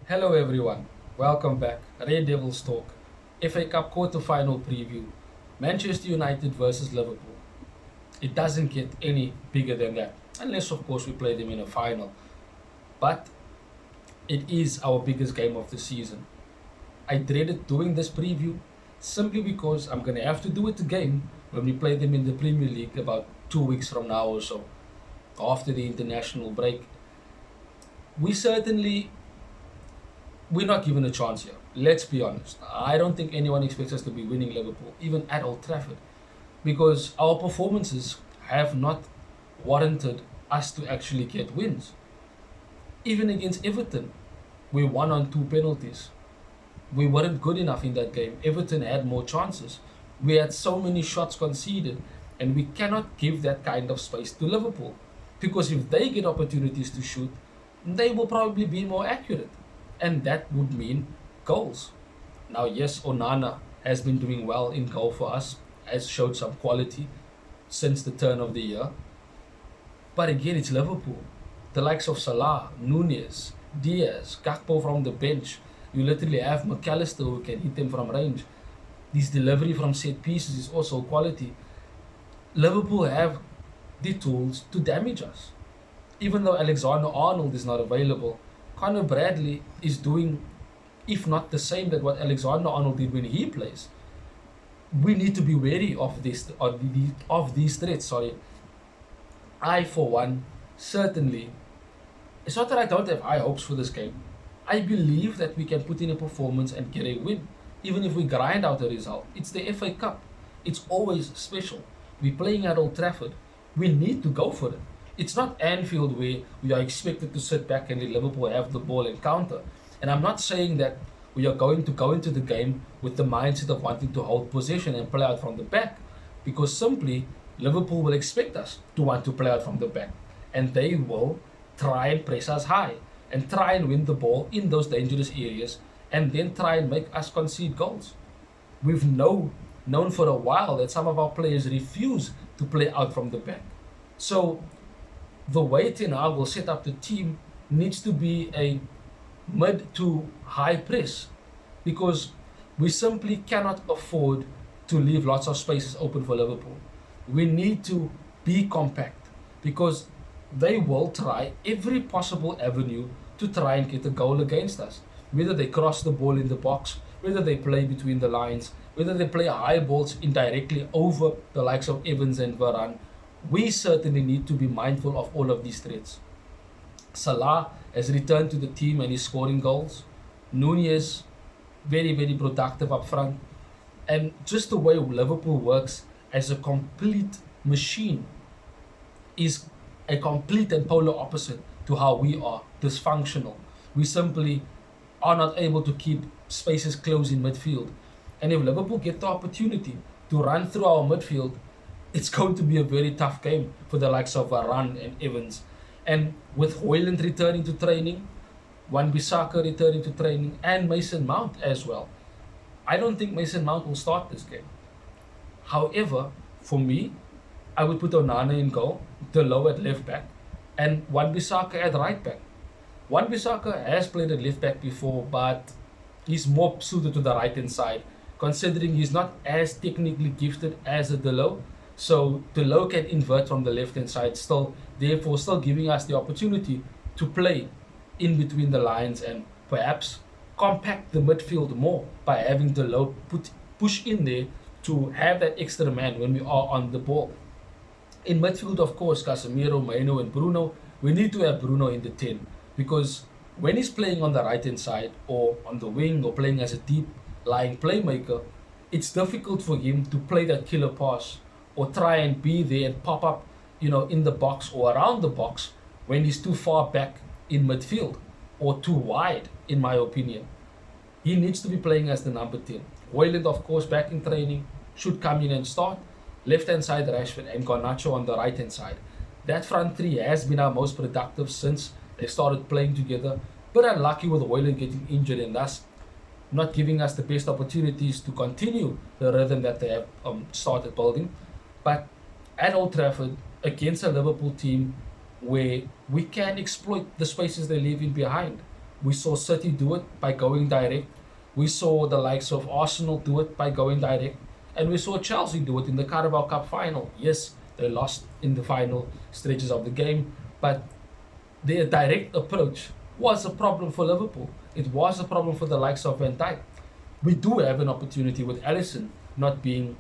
Hello everyone, welcome back. Red Devils Talk. FA Cup quarter-final preview. Manchester United versus Liverpool. It doesn't get any bigger than that, unless of course we play them in a final. But it is our biggest game of the season. I dreaded doing this preview simply because I'm gonna have to do it again when we play them in the Premier League about 2 weeks from now or so, after the international break. We certainly we're not given a chance here. Let's be honest. I don't think anyone expects us to be winning Liverpool, even at Old Trafford, because our performances have not warranted us to actually get wins. Even against Everton, we won on two penalties. We weren't good enough in that game. Everton had more chances. We had so many shots conceded, and we cannot give that kind of space to Liverpool, because if they get opportunities to shoot, they will probably be more accurate, and that would mean goals. Now, yes, Onana has been doing well in goal for us, has showed some quality since the turn of the year. But again, it's Liverpool. The likes of Salah, Nunez, Diaz, Gakpo from the bench. You literally have McAllister who can hit them from range. This delivery from set pieces is also quality. Liverpool have the tools to damage us. Even though Alexander Arnold is not available, Conor Bradley is doing, if not the same that what Alexander Arnold did when he plays. We need to be wary of these threats. Sorry, I for one certainly. It's not that I don't have high hopes for this game. I believe that we can put in a performance and get a win, even if we grind out a result. It's the FA Cup. It's always special. We're playing at Old Trafford. We need to go for it. It's not Anfield where we are expected to sit back and let Liverpool have the ball and counter. And I'm not saying that we are going to go into the game with the mindset of wanting to hold possession and play out from the back, because simply Liverpool will expect us to want to play out from the back, and they will try and press us high and try and win the ball in those dangerous areas and then try and make us concede goals. We've known for a while that some of our players refuse to play out from the back. So the way Ten Hag will set up the team needs to be a mid to high press, because we simply cannot afford to leave lots of spaces open for Liverpool. We need to be compact, because they will try every possible avenue to try and get a goal against us. Whether they cross the ball in the box, whether they play between the lines, whether they play high balls indirectly over the likes of Evans and Varane, we certainly need to be mindful of all of these threats. Salah has returned to the team and is scoring goals. Nunez, very productive up front. And just the way Liverpool works as a complete machine is a complete and polar opposite to how we are dysfunctional. We simply are not able to keep spaces closed in midfield. And if Liverpool get the opportunity to run through our midfield, it's going to be a very tough game for the likes of Varane and Evans. And with Hoyland returning to training, Wan-Bissaka returning to training, and Mason Mount as well, I don't think Mason Mount will start this game. However, for me, I would put Onana in goal, Delo at left back, and Wan-Bissaka at right back. Wan-Bissaka has played at left back before, but he's more suited to the right hand side, considering he's not as technically gifted as a Delo. So Delo can invert from the left hand side, still therefore still giving us the opportunity to play in between the lines and perhaps compact the midfield more by having Delo push in there to have that extra man when we are on the ball. In midfield, of course, Casemiro, Maino, and Bruno. We need to have Bruno in the 10, because when he's playing on the right hand side or on the wing or playing as a deep lying playmaker, it's difficult for him to play that killer pass or try and be there and pop up, in the box or around the box when he's too far back in midfield or too wide, in my opinion. He needs to be playing as the number 10. Hoyland, of course, back in training, should come in and start. Left hand side, Rashford and Garnacho on the right hand side. That front three has been our most productive since they started playing together. But unlucky with Hoyland getting injured and thus not giving us the best opportunities to continue the rhythm that they have started building. But at Old Trafford, against a Liverpool team where we can exploit the spaces they leave in behind, We saw City do it by going direct. We saw the likes of Arsenal do it by going direct. And we saw Chelsea do it in the Carabao Cup final. Yes, they lost in the final stretches of the game, but their direct approach was a problem for Liverpool. It was a problem for the likes of Van Dijk. We do have an opportunity with Alisson not being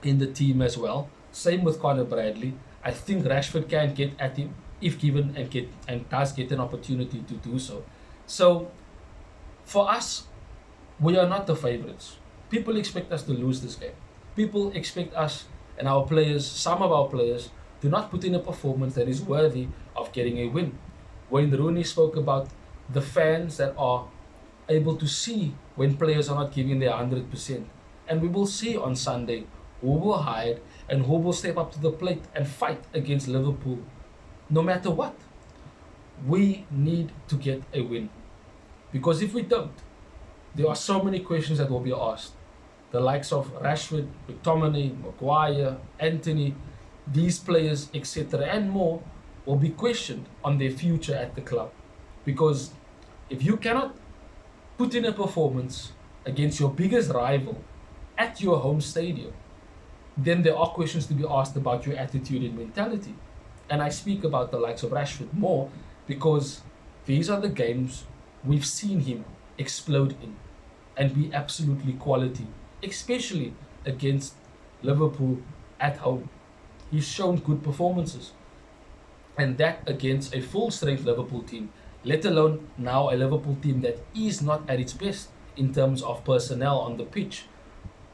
in the team as well. Same with Conor Bradley. I think Rashford can get at him if given and does get an opportunity to do so. So for us, we are not the favourites. People expect us to lose this game. People expect us and our players, some of our players, to not put in a performance that is worthy of getting a win. Wayne Rooney spoke about the fans that are able to see when players are not giving their 100%. And we will see on Sunday who will hide and who will step up to the plate and fight against Liverpool no matter what. We need to get a win. Because if we don't, there are so many questions that will be asked. The likes of Rashford, McTominay, Maguire, Anthony, these players, etc., and more will be questioned on their future at the club. Because if you cannot put in a performance against your biggest rival at your home stadium, then there are questions to be asked about your attitude and mentality. And I speak about the likes of Rashford more because these are the games we've seen him explode in and be absolutely quality, especially against Liverpool at home. He's shown good performances, and that against a full strength Liverpool team, let alone now a Liverpool team that is not at its best in terms of personnel on the pitch,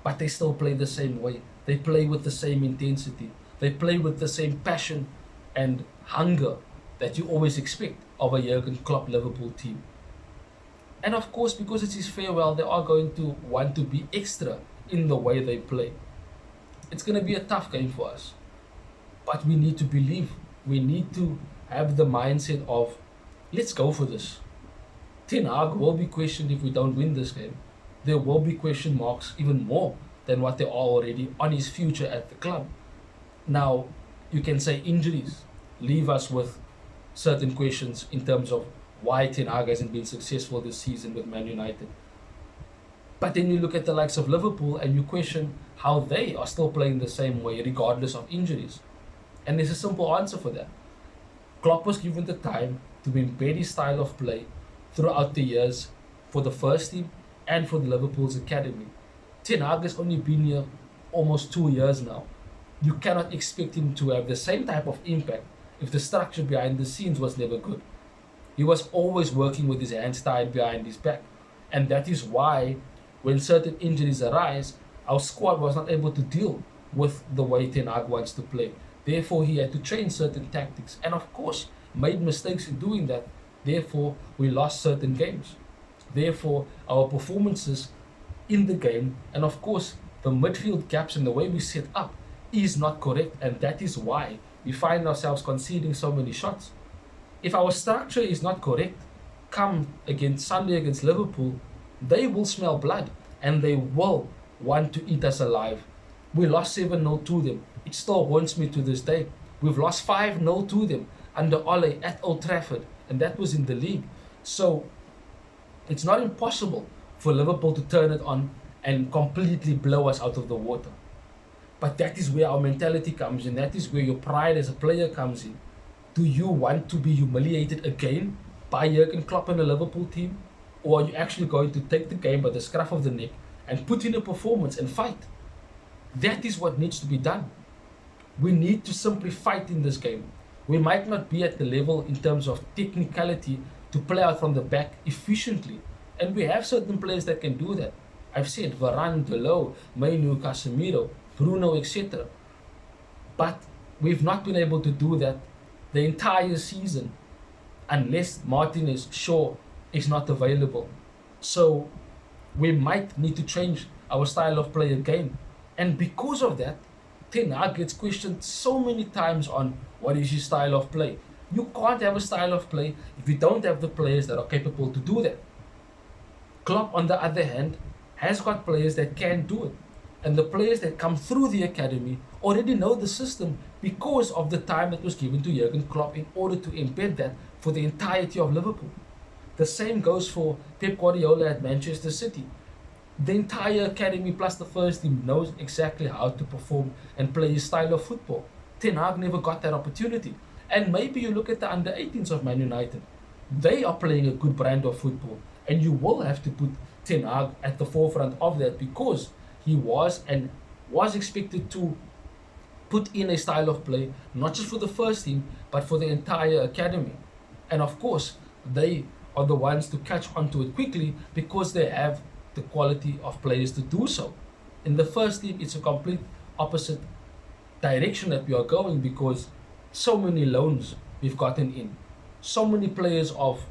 but they still play the same way. They play with the same intensity. They play with the same passion and hunger that you always expect of a Jurgen Klopp Liverpool team. And of course, because it's his farewell, they are going to want to be extra in the way they play. It's going to be a tough game for us. But we need to believe. We need to have the mindset of, let's go for this. Ten Hag will be questioned if we don't win this game. There will be question marks even more than what there are already on his future at the club. Now, you can say injuries leave us with certain questions in terms of why Ten Hag hasn't been successful this season with Man United. But then you look at the likes of Liverpool and you question how they are still playing the same way regardless of injuries. And there's a simple answer for that. Klopp was given the time to embed his style of play throughout the years for the first team and for the Liverpool's academy. Ten Hag has only been here almost 2 years now. You cannot expect him to have the same type of impact if the structure behind the scenes was never good. He was always working with his hands tied behind his back. And that is why when certain injuries arise, our squad was not able to deal with the way Ten Hag wants to play. Therefore, he had to change certain tactics and of course made mistakes in doing that. Therefore, we lost certain games. Therefore, our performances in the game and of course the midfield gaps and the way we set up is not correct, and that is why we find ourselves conceding so many shots. If our structure is not correct, come against Sunday against Liverpool, they will smell blood and they will want to eat us alive. We lost 7-0 to them. It still haunts me to this day. We've lost 5-0 to them under Ole at Old Trafford, and that was in the league. So it's not impossible for Liverpool to turn it on and completely blow us out of the water. But that is where our mentality comes in. That is where your pride as a player comes in. Do you want to be humiliated again by Jurgen Klopp and the Liverpool team? Or are you actually going to take the game by the scruff of the neck and put in a performance and fight? That is what needs to be done. We need to simply fight in this game. We might not be at the level in terms of technicality to play out from the back efficiently. And we have certain players that can do that. I've said Varane, Delot, Mainu, Casemiro, Bruno, etc. But we've not been able to do that the entire season unless Martinez, Shaw is not available. So we might need to change our style of play again. And because of that, Ten Hag gets questioned so many times on what is his style of play. You can't have a style of play if you don't have the players that are capable to do that. Klopp, on the other hand, has got players that can do it. And the players that come through the academy already know the system because of the time that was given to Jurgen Klopp in order to embed that for the entirety of Liverpool. The same goes for Pep Guardiola at Manchester City. The entire academy plus the first team knows exactly how to perform and play his style of football. Ten Hag never got that opportunity. And maybe you look at the under 18s of Man United. They are playing a good brand of football. And you will have to put Ten Hag at the forefront of that because he was expected to put in a style of play, not just for the first team, but for the entire academy. And of course, they are the ones to catch onto it quickly because they have the quality of players to do so. In the first team, it's a complete opposite direction that we are going because so many loans we've gotten in, so many players of,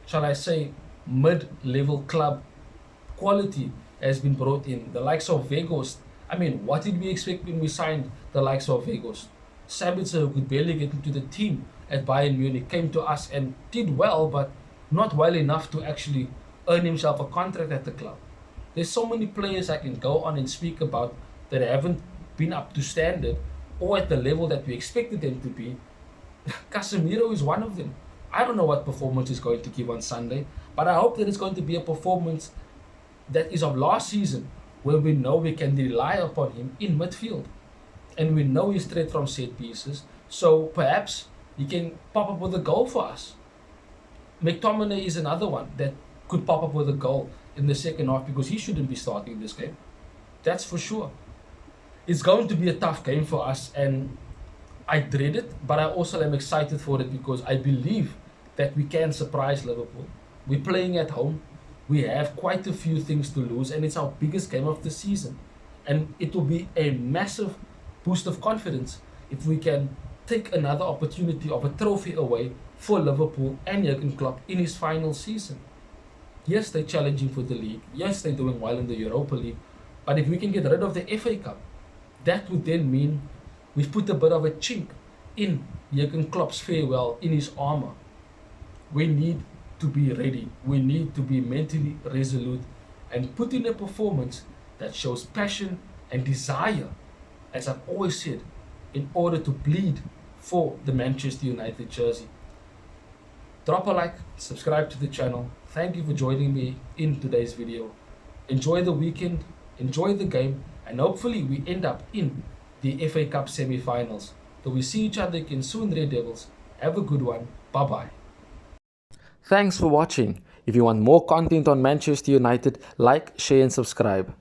shall I say, mid-level club quality has been brought in. The likes of Vegas. I mean, what did we expect when we signed the likes of Vegas? Sabitzer, who could barely get into the team at Bayern Munich, came to us and did well, but not well enough to actually earn himself a contract at the club. There's so many players I can go on and speak about that haven't been up to standard or at the level that we expected them to be. Casemiro is one of them. I don't know what performance he's going to give on Sunday, but I hope that it's going to be a performance that is of last season, where we know we can rely upon him in midfield. And we know he's threat from set pieces, so perhaps he can pop up with a goal for us. McTominay is another one that could pop up with a goal in the second half because he shouldn't be starting this game. That's for sure. It's going to be a tough game for us, and I dread it, but I also am excited for it because I believe that we can surprise Liverpool. We're playing at home. We have quite a few things to lose, and it's our biggest game of the season. And it will be a massive boost of confidence if we can take another opportunity of a trophy away for Liverpool and Jurgen Klopp in his final season. Yes, they're challenging for the league. Yes, they're doing well in the Europa League. But if we can get rid of the FA Cup, that would then mean we've put a bit of a chink in Jurgen Klopp's farewell, in his armor. We need to be ready. We need to be mentally resolute and put in a performance that shows passion and desire, as I've always said, in order to bleed for the Manchester United jersey. Drop a like, subscribe to the channel. Thank you for joining me in today's video. Enjoy the weekend, enjoy the game, and hopefully we end up in the FA Cup semi-finals. Till we see each other again soon, Red Devils. Have a good one. Bye-bye. Thanks for watching. If you want more content on Manchester United, like, share and subscribe.